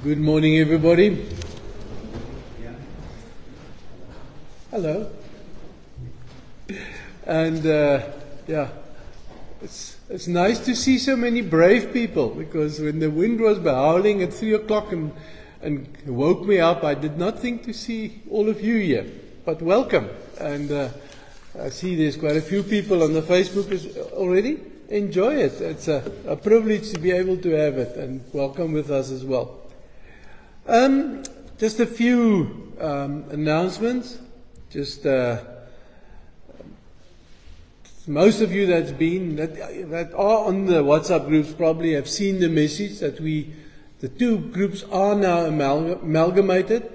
Good morning, everybody. Hello. And it's nice to see so many brave people, because when the wind was howling at 3 o'clock and woke me up, I did not think to see all of you here. But welcome. And I see there's quite a few people on the Facebook already. Enjoy it. It's a privilege to be able to have it, and welcome with us as well. Just a few announcements. Just most of you that are on the WhatsApp groups probably have seen the message that the two groups are now amalgamated.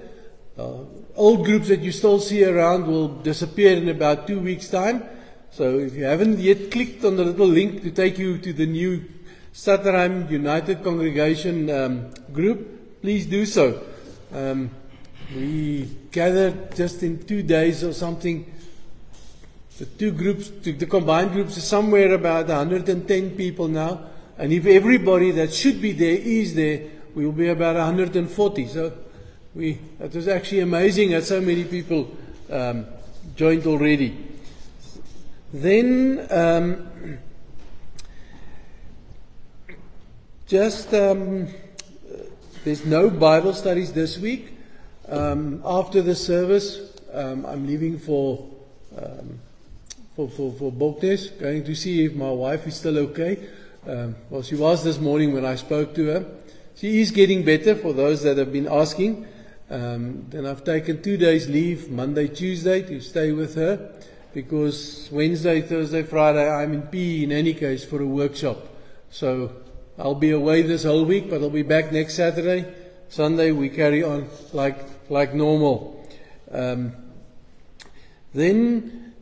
Old groups that you still see around will disappear in about 2 weeks' time. So if you haven't yet clicked on the little link to take you to the new Stadtruim United Congregation group, please do so. We gathered just in 2 days or something. The two groups, the combined groups, are somewhere about 110 people now. And if everybody that should be there is there, we will be about 140. So it was actually amazing that so many people joined already. Then there's no Bible studies this week. After the service, I'm leaving for Boknes, going to see if my wife is still okay. Well, she was this morning when I spoke to her. She is getting better, for those that have been asking. Then I've taken 2 days leave, Monday, Tuesday, to stay with her, because Wednesday, Thursday, Friday, I'm in PE in any case for a workshop. So I'll be away this whole week, but I'll be back next Saturday. Sunday we carry on like normal. Then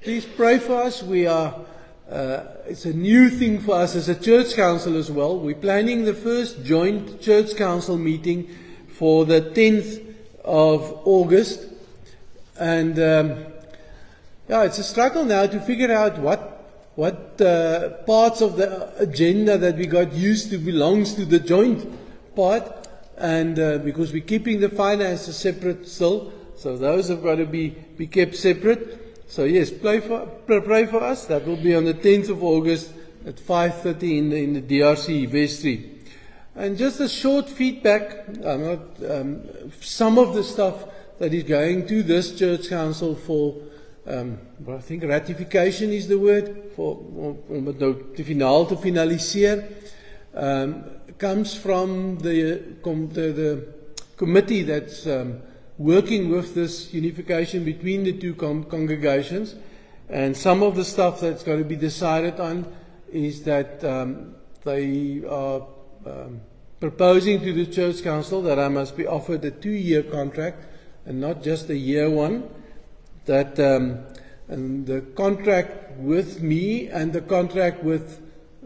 please pray for us. It's a new thing for us as a church council as well. We're planning the first joint church council meeting for the 10th of August. And it's a struggle now to figure out what parts of the agenda that we got used to belongs to the joint part. And because we're keeping the finances separate still, so those have got to be kept separate. So yes, pray for us. That will be on the 10th of August at 5:30 in the DRC vestry. And just a short feedback. Some of the stuff that is going to this church council for, I think ratification is the word, om het nou te finaliseer, comes from the committee that's working with this unification between the two congregations. And some of the stuff that's going to be decided on is that they are proposing to the church council that I must be offered a 2-year contract and not just a year one. That and the contract with me and the contract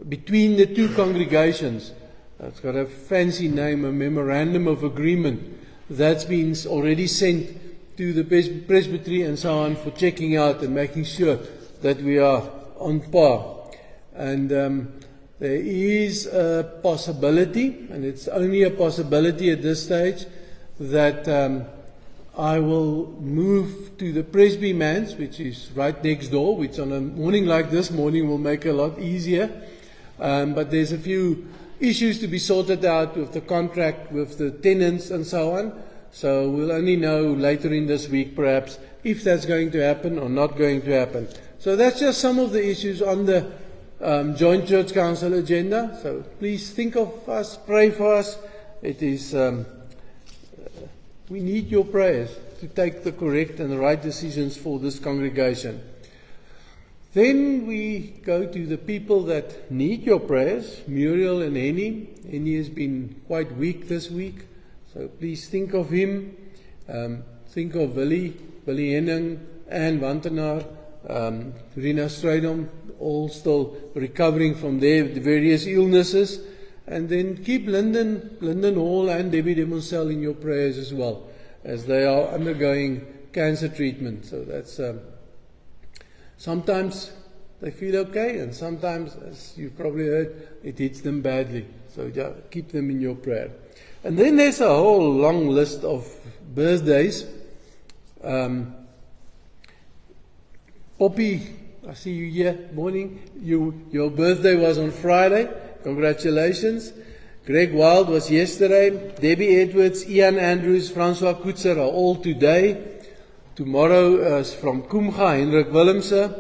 between the two congregations, it's got a fancy name, a memorandum of agreement, that's been already sent to the presbytery and so on for checking out and making sure that we are on par. And there is a possibility, and it's only a possibility at this stage, that I will move to the Presbyman's, which is right next door, which on a morning like this morning will make it a lot easier. But there's a few issues to be sorted out with the contract, with the tenants and so on. So we'll only know later in this week perhaps if that's going to happen or not going to happen. So that's just some of the issues on the Joint Church Council agenda. So please think of us, pray for us. It is we need your prayers to take the correct and the right decisions for this congregation. Then we go to the people that need your prayers, Muriel and Henny. Henny has been quite weak this week, so please think of him. Think of Willie Henning, Anne Wantenaar, Rina Strydom, all still recovering from their various illnesses. And then keep Lyndon Hall and Debbie de Monsell in your prayers as well, as they are undergoing cancer treatment. So that's sometimes they feel okay, and sometimes, as you've probably heard, it hits them badly. So keep them in your prayer. And then there's a whole long list of birthdays. Poppy, I see you here. Morning. Your birthday was on Friday. Congratulations. Greg Wild was yesterday. Debbie Edwards, Ian Andrews, Francois Koetser are all today. Tomorrow is from Kumga, Hendrik Willemse.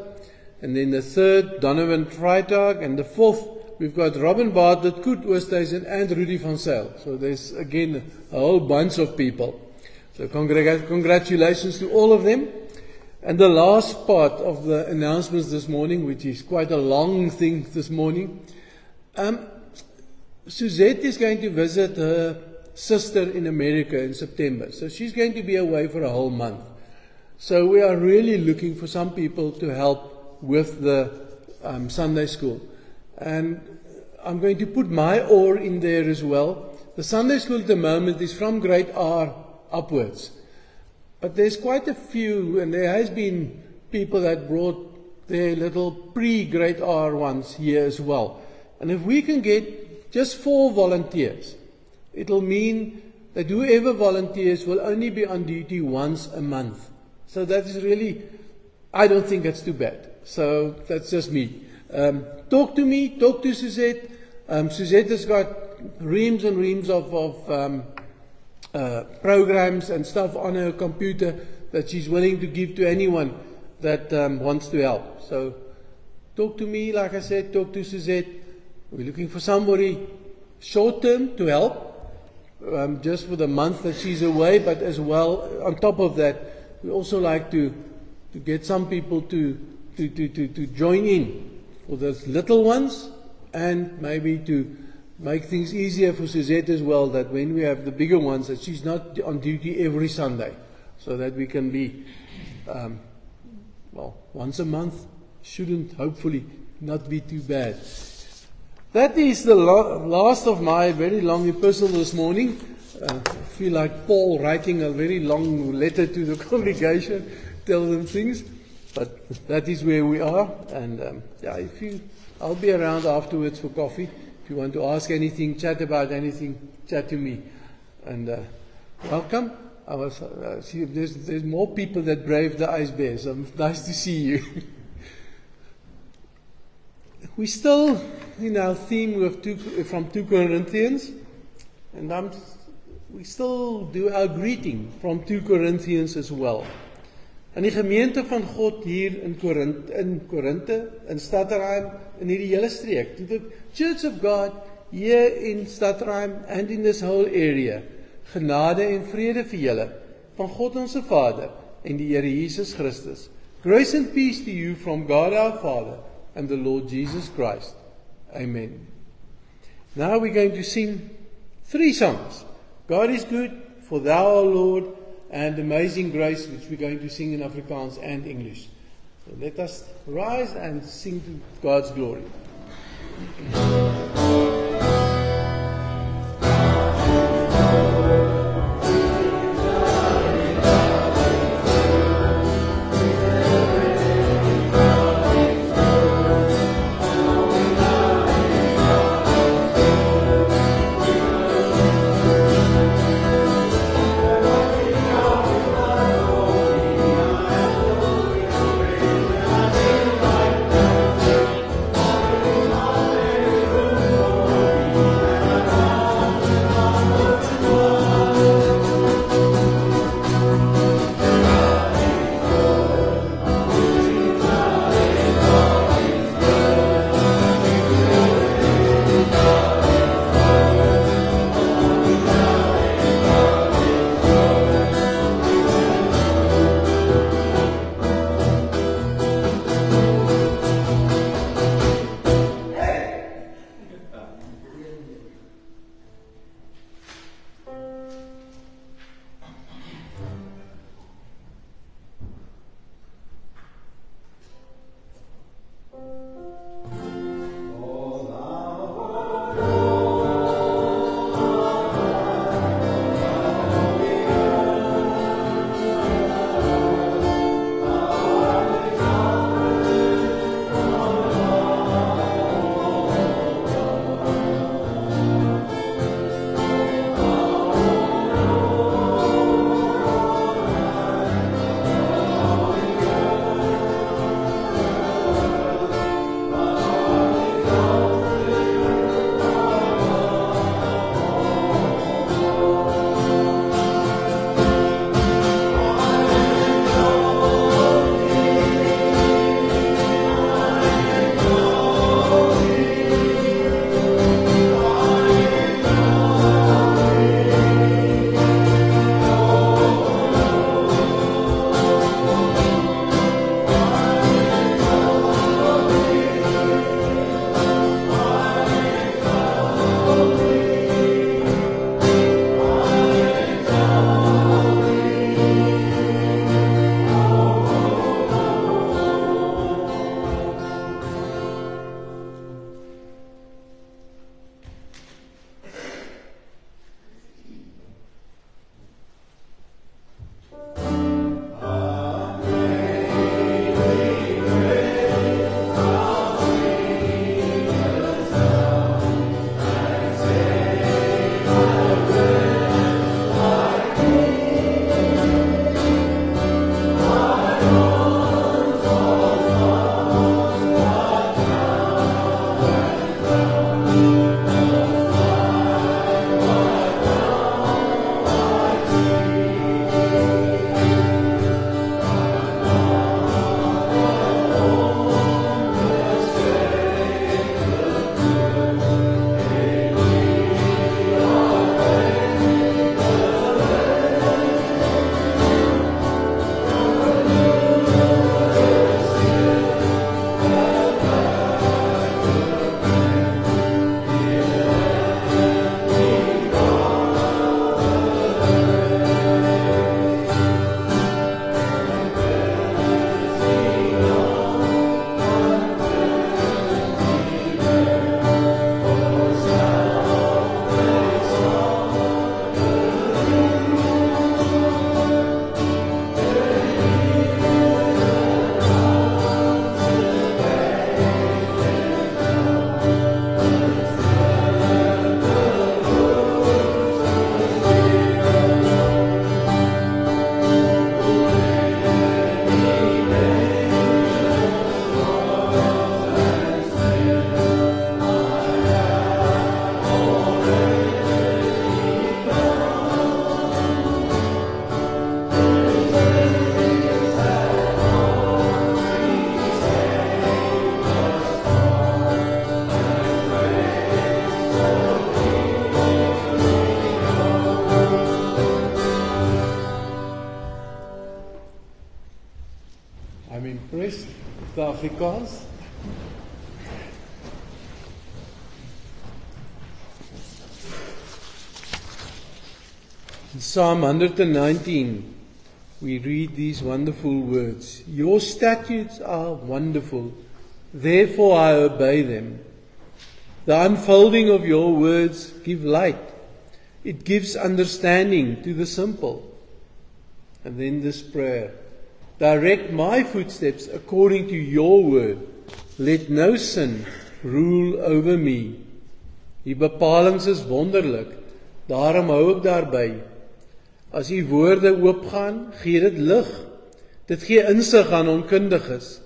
And then the third, Donovan Freitag. And the fourth, we've got Robin Bartlett, Koet Oosthuizen, and Rudy van Zyl. So there's, again, a whole bunch of people. So congratulations to all of them. And the last part of the announcements this morning, which is quite a long thing this morning, Suzette is going to visit her sister in America in September. So she's going to be away for a whole month. So we are really looking for some people to help with the Sunday school. And I'm going to put my oar in there as well. The Sunday school at the moment is from grade R upwards. But there's quite a few, and there has been people that brought their little pre-grade R ones here as well. And if we can get just 4 volunteers, it'll mean that whoever volunteers will only be on duty once a month. So that is really, I don't think it's too bad. So that's just me. Talk to me, talk to Suzette. Suzette has got reams and reams of programs and stuff on her computer that she's willing to give to anyone that wants to help. So talk to me, like I said, talk to Suzette. We're looking for somebody short-term to help, just for the month that she's away, but as well, on top of that, we also like to get some people to join in for those little ones, and maybe to make things easier for Suzette as well, that when we have the bigger ones, that she's not on duty every Sunday, so that we can be, once a month shouldn't, hopefully, not be too bad. That is the last of my very long epistle this morning. I feel like Paul writing a very long letter to the congregation, tell them things, but that is where we are, and I'll be around afterwards for coffee. If you want to ask anything, chat about anything, chat to me. And welcome. See, there's more people that brave the ice bear, so nice to see you. We're still in our theme from 2 Corinthians, and we still do our greeting from 2 Corinthians as well. En die gemeente van God hier in Korinthe, in Stadtruim, in hierdie hele streek, to the Church of God here in Stadtruim and in this whole area, genade en vrede vir julle, van God ons Vader en die Here Jesus Christus. Grace and peace to you from God our Father and the Lord Jesus Christ. Amen. Now we're going to sing 3 songs. God is good, for thou, O Lord, and Amazing Grace, which we're going to sing in Afrikaans and English. So let us rise and sing to God's glory. Hallelujah. Rest the Afrikaans. In Psalm 119, we read these wonderful words. Your statutes are wonderful, therefore I obey them. The unfolding of your words give light. It gives understanding to the simple. And then this prayer. Direct my footsteps according to your word. Let no sin rule over me. Die bepalings is wonderlik. Daarom hou ek daarby. As u woorde oopgaan, gee dit lig. Dit gee insig aan onkundiges.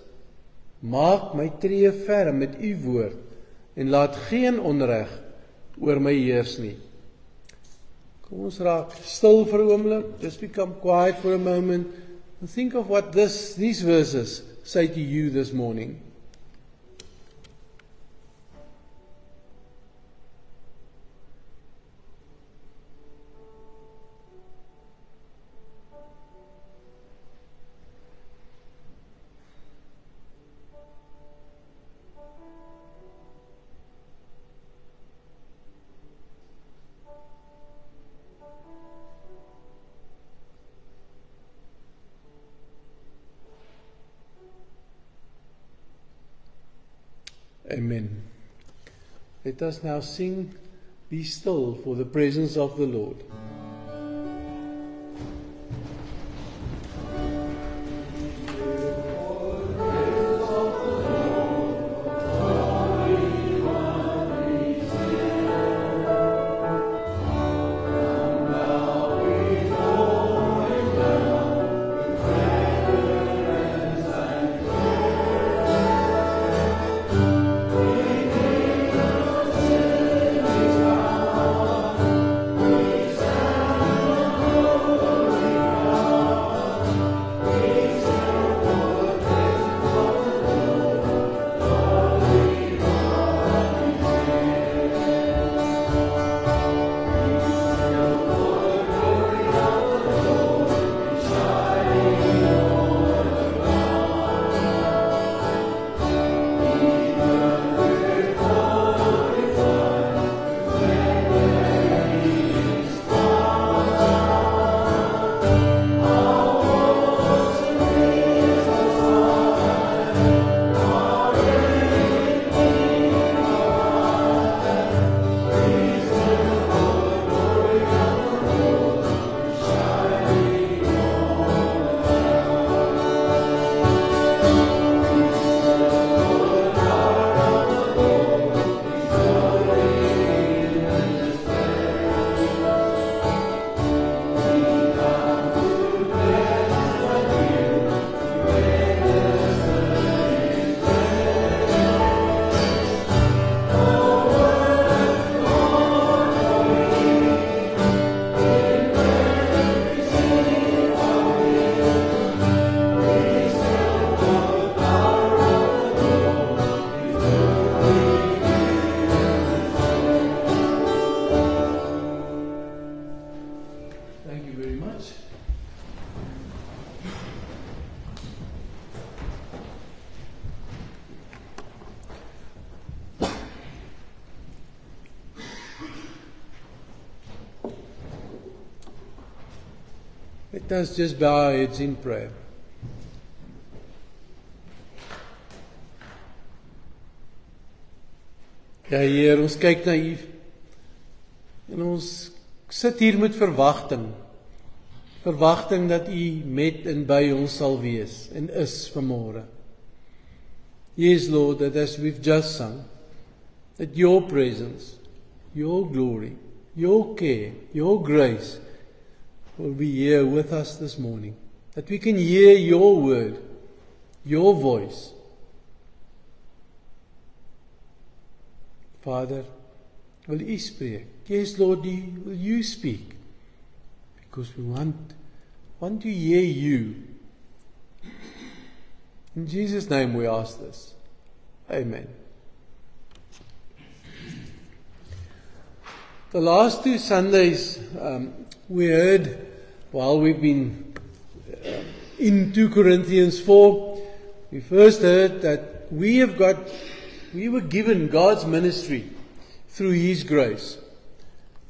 Maak my tree ferm met u woord en laat geen onreg oor my heers nie. Kom ons raak stil vir 'n oomblik. Just become quiet for a moment and think of what these verses say to you this morning. Amen. Let us now sing, Be Still for the Presence of the Lord. Let us just bow our heads in prayer. Ja, Heer, ons kyk na U en ons sit hier met verwagting. Verwagting dat U met en by ons sal wees en is vanmôre. Yes, Lord, that as we've just sung, that Your presence, Your glory, Your care, Your grace will be here with us this morning. That we can hear Your word, Your voice. Father, will U spreek? Yes, Lord, will You speak? Because we want to hear You. In Jesus' name we ask this. Amen. The last two Sundays we heard, while we've been in 2 Corinthians 4, we first heard that we were given God's ministry through His grace.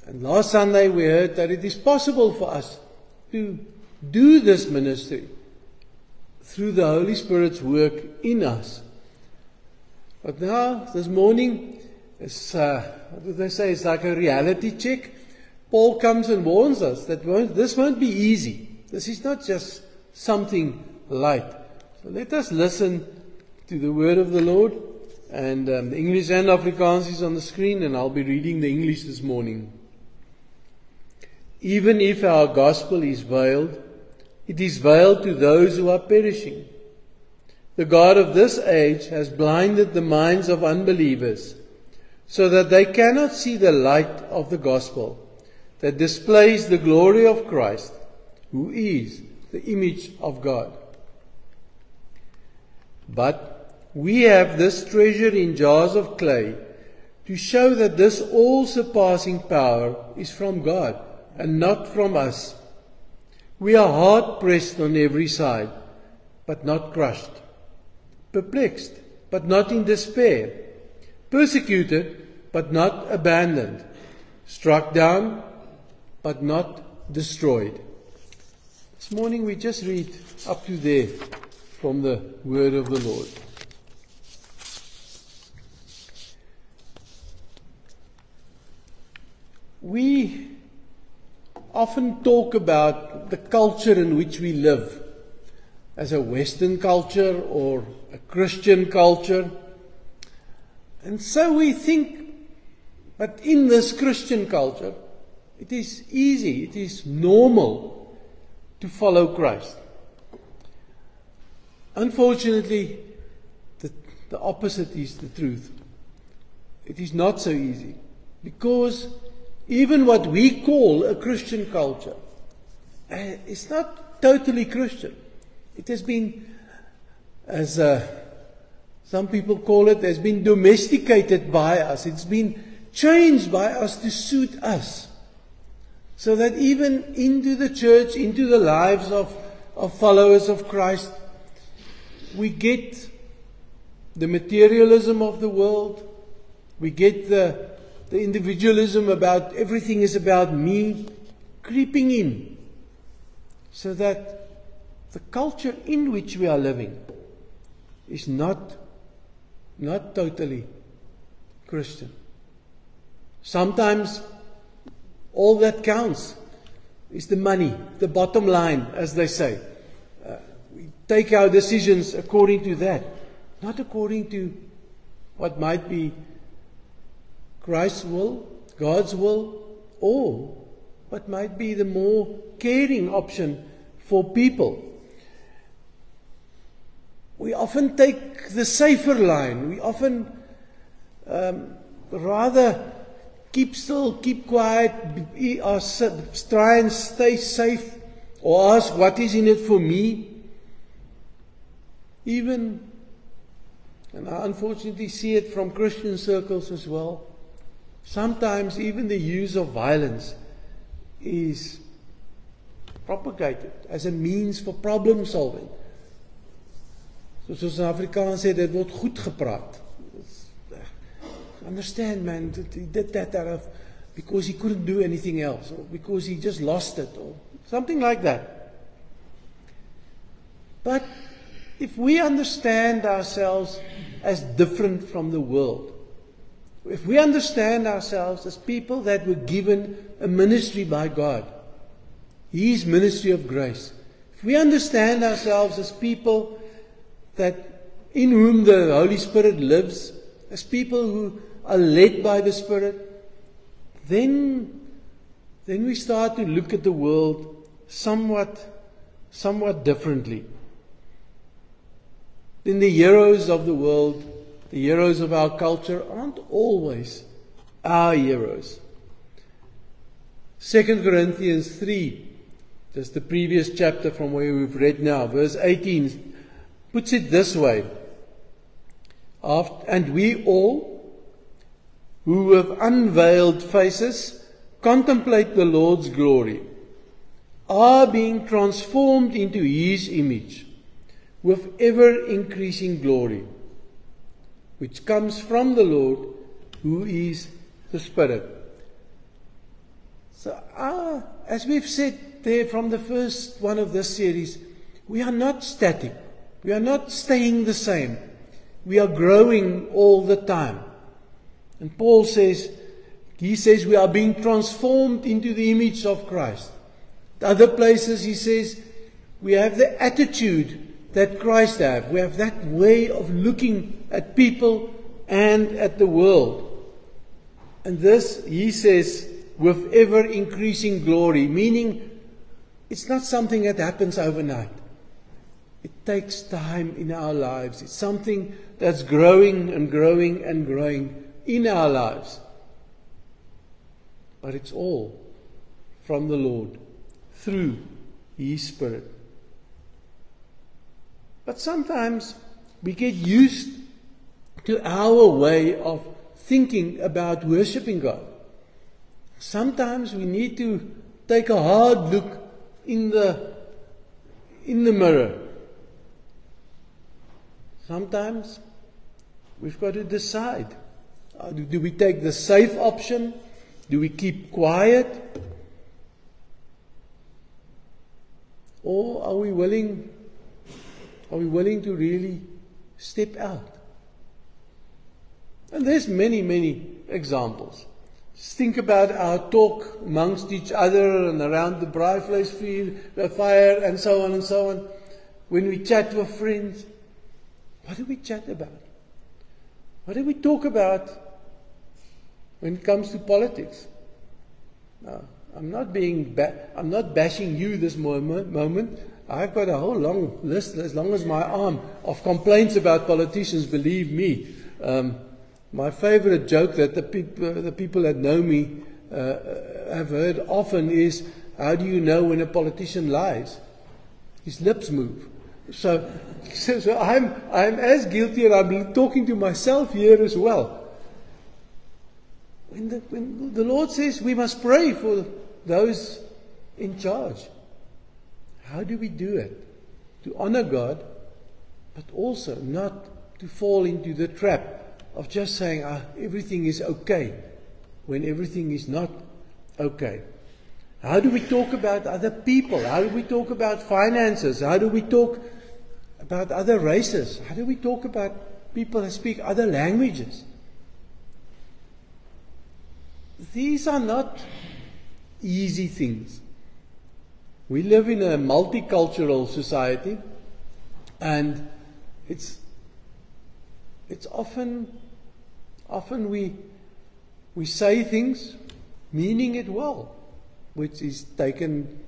And last Sunday we heard that it is possible for us to do this ministry through the Holy Spirit's work in us. But now, this morning, what do they say, it's like a reality check. Paul comes and warns us that this won't be easy. This is not just something light. So let us listen to the word of the Lord. And the English and Afrikaans is on the screen, and I'll be reading the English this morning. Even if our gospel is veiled, it is veiled to those who are perishing. The God of this age has blinded the minds of unbelievers, so that they cannot see the light of the gospel that displays the glory of Christ, who is the image of God. But we have this treasure in jars of clay to show that this all-surpassing power is from God and not from us. We are hard-pressed on every side, but not crushed. Perplexed, but not in despair. Persecuted, but not abandoned. Struck down, but not destroyed. This morning we just read up to there from the word of the Lord. We often talk about the culture in which we live as a Western culture or a Christian culture. And so we think, but in this Christian culture, it is easy, it is normal to follow Christ. Unfortunately, the opposite is the truth. It is not so easy, because even what we call a Christian culture is not totally Christian. It has been, as some people call it, has been domesticated by us. It's been changed by us to suit us. So that even into the church, into the lives of followers of Christ, we get the materialism of the world. We get the individualism about everything is about me creeping in. So that the culture in which we are living is not totally Christian. Sometimes all that counts is the money, the bottom line, as they say. We take our decisions according to that, not according to what might be Christ's will, God's will, or what might be the more caring option for people. We often take the safer line. We often rather keep still, keep quiet, try and stay safe, or ask what is in it for me. Even, and I unfortunately see it from Christian circles as well, sometimes even the use of violence is propagated as a means for problem solving. Soos in Afrikaans sê, dit word goed gepraat. Understand, man, he did that out of because he couldn't do anything else, or because he just lost it, or something like that. But if we understand ourselves as different from the world, if we understand ourselves as people that were given a ministry by God, His ministry of grace, if we understand ourselves as people that in whom the Holy Spirit lives, as people who are led by the Spirit, then we start to look at the world somewhat differently. Then the heroes of the world, the heroes of our culture, aren't always our heroes. 2 Corinthians 3, just the previous chapter from where we've read now, verse 18, puts it this way. And we all, who with unveiled faces contemplate the Lord's glory, are being transformed into His image, with ever-increasing glory, which comes from the Lord, who is the Spirit. So, as we've said there from the first one of this series, we are not static. We are not staying the same. We are growing all the time. And Paul says, he says we are being transformed into the image of Christ. Other places he says we have the attitude that Christ had. We have that way of looking at people and at the world. And this, he says, with ever increasing glory, meaning it's not something that happens overnight. It takes time in our lives. It's something that's growing and growing and growing in our lives. But it's all from the Lord, through His Spirit. But sometimes we get used to our way of thinking about worshiping God. Sometimes we need to take a hard look in the mirror. Sometimes we've got to decide. Do we take the safe option? Do we keep quiet? Or are we willing to really step out? And there's many, many examples. Just think about our talk amongst each other and around the braaivleis field, the fire, and so on and so on. When we chat with friends, what do we chat about? What do we talk about when it comes to politics? Now, I'm not bashing you this moment. I've got a whole long list, as long as my arm, of complaints about politicians, believe me. My favorite joke that the people that know me have heard often is, how do you know when a politician lies? His lips move. So I'm as guilty, and I'm talking to myself here as well. When the Lord says we must pray for those in charge, how do we do it? To honor God, but also not to fall into the trap of just saying everything is okay when everything is not okay. How do we talk about other people? How do we talk about finances? How do we talk about other races? How do we talk about people that speak other languages? These are not easy things. We live in a multicultural society, and it's often we say things meaning it well, which is taken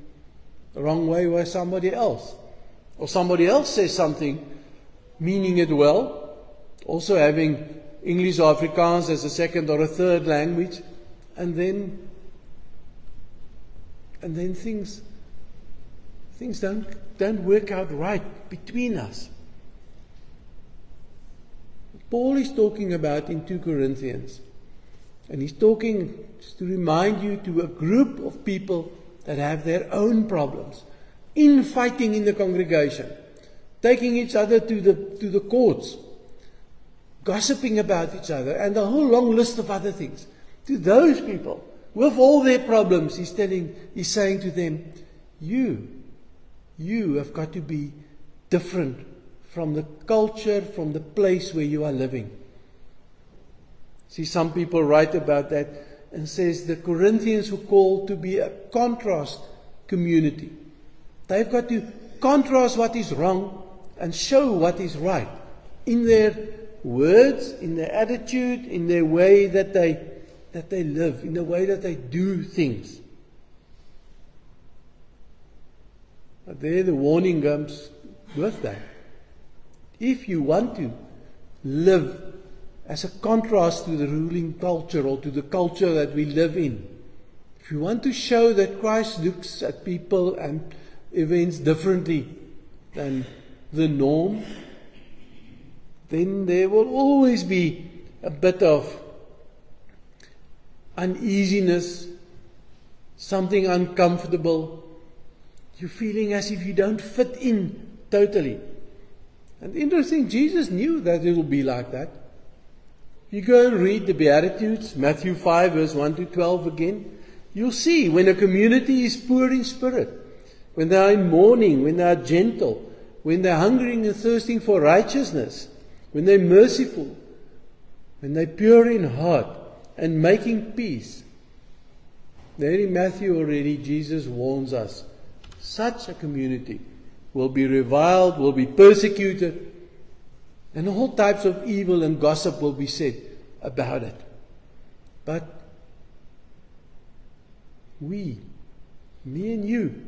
the wrong way by somebody else. Or somebody else says something meaning it well, also having English or Afrikaans as a second or a third language, and then things don't work out right between us. Paul is talking about in 2 Corinthians, and he's talking to remind you to a group of people that have their own problems, infighting in the congregation, taking each other to the courts, gossiping about each other, and a whole long list of other things. To those people, with all their problems, he's saying to them, you have got to be different from the culture, from the place where you are living. See, some people write about that and says the Corinthians were called to be a contrast community. They've got to contrast what is wrong and show what is right in their words, in their attitude, in their way that they live, in the way that they do things. But there the warning comes with that. If you want to live as a contrast to the ruling culture or to the culture that we live in, if you want to show that Christ looks at people and events differently than the norm, then there will always be a bit of uneasiness, something uncomfortable. You're feeling as if you don't fit in totally. And interesting, Jesus knew that it will be like that. You go and read the Beatitudes, Matthew 5 verse 1 to 12 again. You'll see when a community is poor in spirit, when they are in mourning, when they are gentle, when they're hungering and thirsting for righteousness, when they're merciful, when they're pure in heart and making peace. There in Matthew already, Jesus warns us, such a community will be reviled, will be persecuted, and all types of evil and gossip will be said about it. But we, me and you,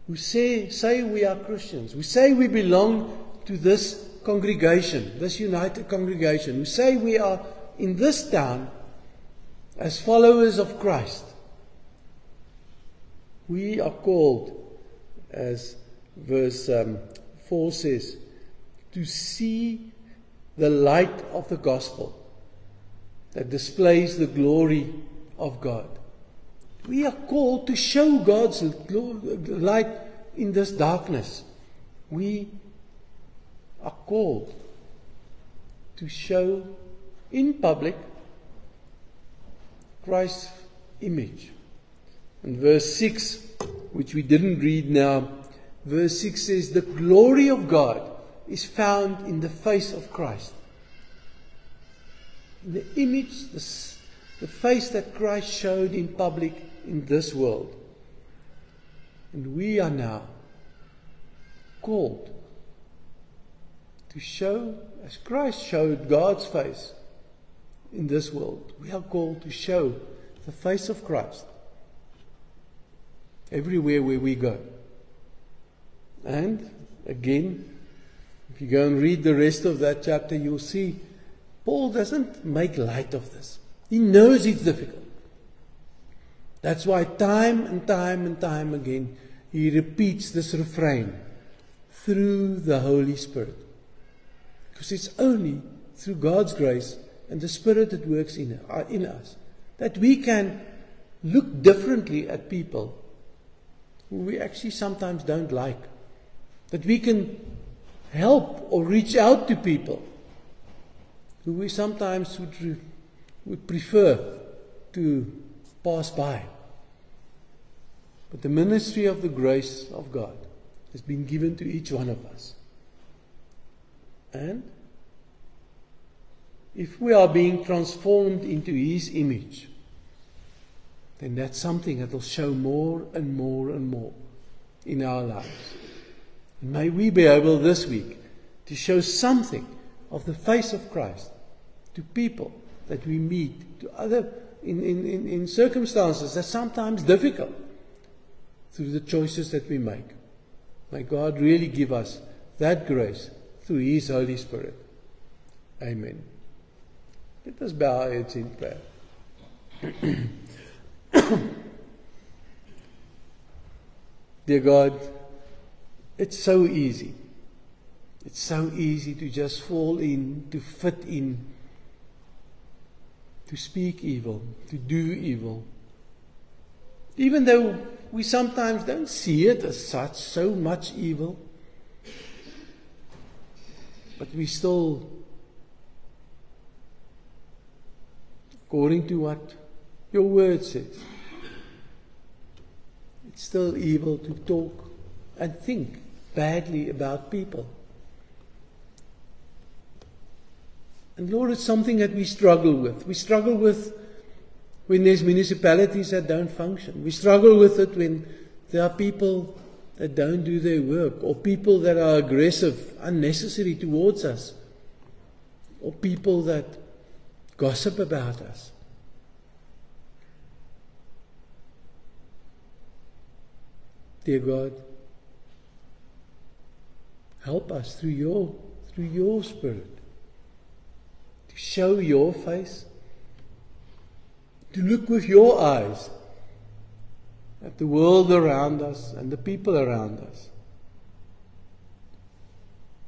who say we are Christians, who say we belong to this congregation, this united congregation, who say we are in this town as followers of Christ, we are called, as verse 4 says, to see the light of the gospel that displays the glory of God. We are called to show God's light in this darkness. We are called to show in public Christ's image. And verse 6, which we didn't read now, verse 6 says, the glory of God is found in the face of Christ. In the image, the face that Christ showed in public in this world. And we are now called to show, as Christ showed God's face in this world, we are called to show the face of Christ everywhere where we go. And again, if you go and read the rest of that chapter, you'll see Paul doesn't make light of this. He knows it's difficult. That's why time and time and time again he repeats this refrain through the Holy Spirit. Because it's only through God's grace and the Spirit that works in us that we can look differently at people who we actually sometimes don't like. That we can help or reach out to people who we sometimes would prefer to pass by. But the ministry of the grace of God has been given to each one of us. And if we are being transformed into His image, then that's something that will show more and more and more in our lives. And may we be able this week to show something of the face of Christ to people that we meet, to other in circumstances that are sometimes difficult, through the choices that we make. May God really give us that grace through His Holy Spirit. Amen. Let us bow our heads in prayer. Dear God, it's so easy. It's so easy to just fall in, to fit in, to speak evil, to do evil. Even though we sometimes don't see it as such, so much evil, but we still, according to what your word says, it's still evil to talk and think badly about people. And Lord, it's something that we struggle with. We struggle with when there's municipalities that don't function. We struggle with it when there are people that don't do their work, or people that are aggressive, unnecessary towards us, or people that gossip about us. Dear God, help us through your Spirit to show your face, to look with your eyes at the world around us and the people around us.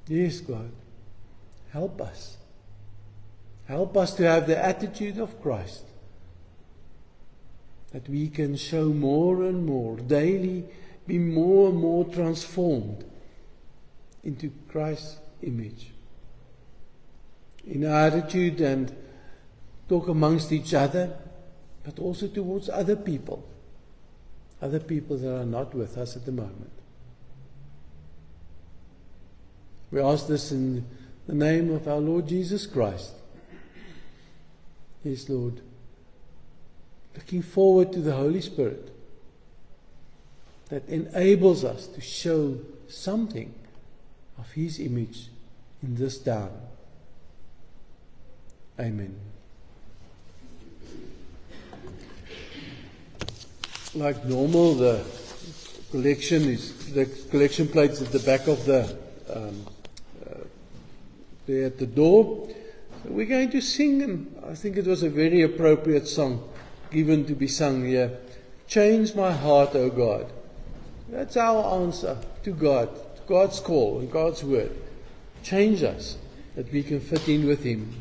Yes, God, help us. Help us to have the attitude of Christ, that we can show more and more, daily be more and more transformed into Christ's image. In our attitude and talk amongst each other, but also towards other people that are not with us at the moment. We ask this in the name of our Lord Jesus Christ. Yes, Lord. Looking forward to the Holy Spirit that enables us to show something of His image in this town. Amen. Like normal, the collection plates at the back of the there at the door. So we're going to sing, and I think it was a very appropriate song given to be sung here. Change my heart, O God. That's our answer to God, to God's call and God's word. Change us that we can fit in with Him.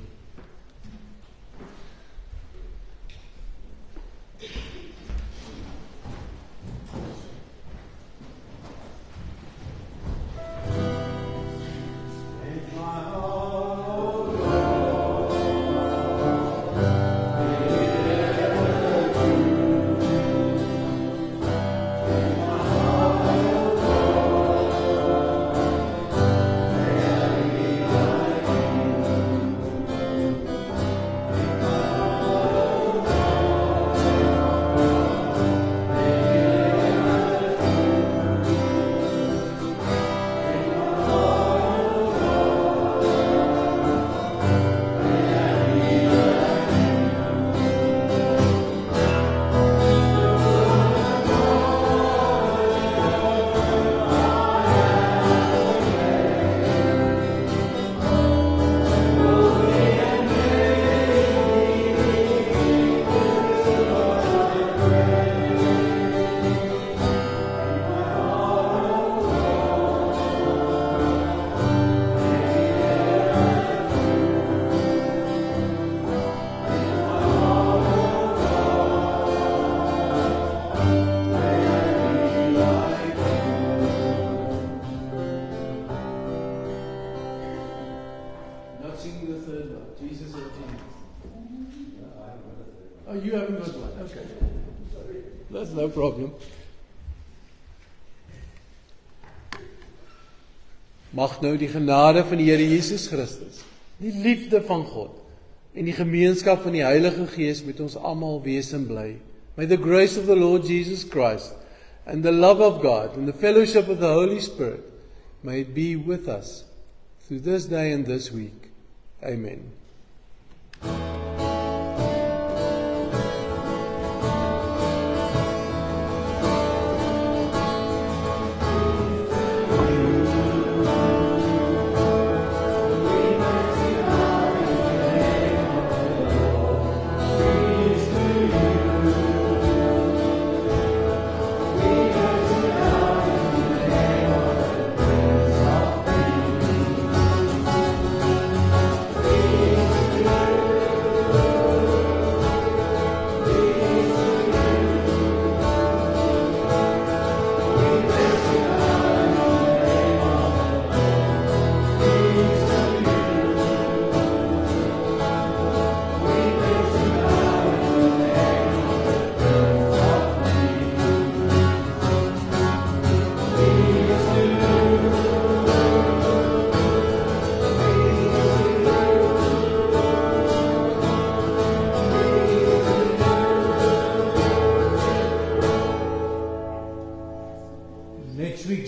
You haven't got one. Okay. That's no problem. Mag nou die genade van die Here Jesus Christus, die liefde van God en die gemeenskap van die Heilige Gees met ons almal wees en bly. May the grace of the Lord Jesus Christ and the love of God and the fellowship of the Holy Spirit may it be with us through this day and this week. Amen.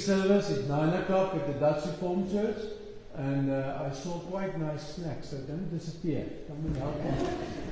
Service is 9 o'clock at the Dutch Reformed Church, and I saw quite nice snacks, so don't disappear. Come and help me.